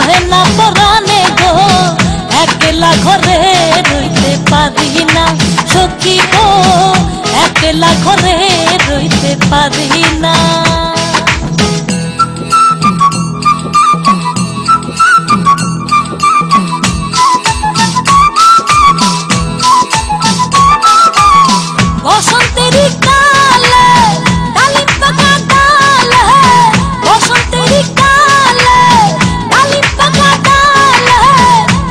সহে না পরাণে গো, একলা ঘরে রইতে পারি না সখী গো, একলা ঘরে রইতে পারি না। বসন্তেরই কালে ডালিম পাকা ডালে, বসন্তেরই কালে ডালিম পাকা ডালে,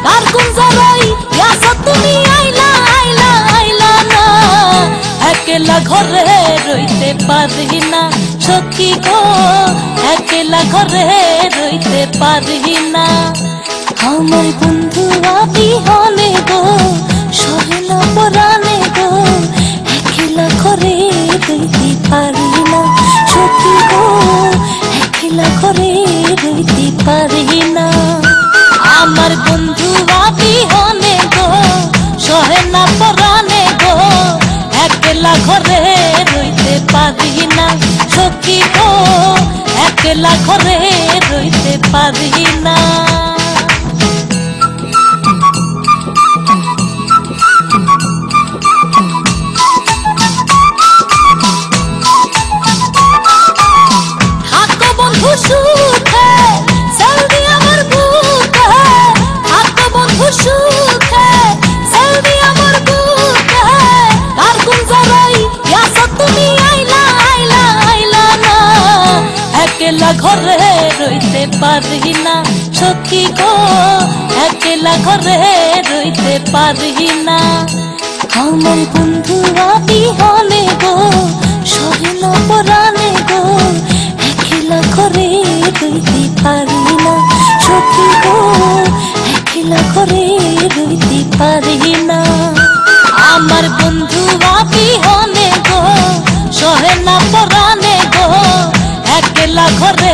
কার গুঞ্জরই আছো তুমি আইলা আইলা আইলা না, একলা ঘরে রইতে পারি না সখী গো, একলা ঘরে রইতে পারি না। আমার বন্ধু বিহনে গো, সহে না পরাণে গো, একলা ঘরে রইতে পারি না সখী গো, একলা ঘরে রইতে পারি না। আমার বন্ধু বিহনে গো, সহে না পরাণে গো, একলা ঘরে রইতে পারি না সখী গো, একলা ঘরে রইতে পারি না। সুখে জলদি আমার বুকে, থাকো বন্ধু সুখে জলদি আমার বুকে, কার গুঞ্জরই আছো তুমি আইলা আইলা আইলা না, একলা ঘরে রইতে পারি না সখী গো, একলা ঘরে রইতে পারি না। আমার বন্ধু বিহনে গো, সহে না পরাণে গো, একলা ঘরে রইতে পারি না সখী গো, একলা ঘরে রইতে পারি না। আমার বন্ধু বিহনে গো, সহে না পরাণে গো, একলা ঘরে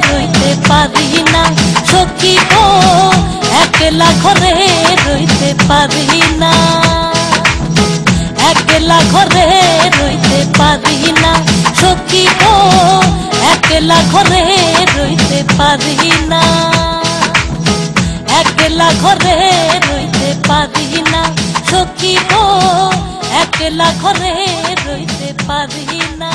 রইতে পারি না সখী গো, একলা ঘরে রইতে পারি না, একলা ঘরে রইতে পারি না সখী গো, একলা ঘরে রইতে পারি না, একলা ঘরে রইতে পারি না সখী গো, একলা ঘরে রইতে পারি না।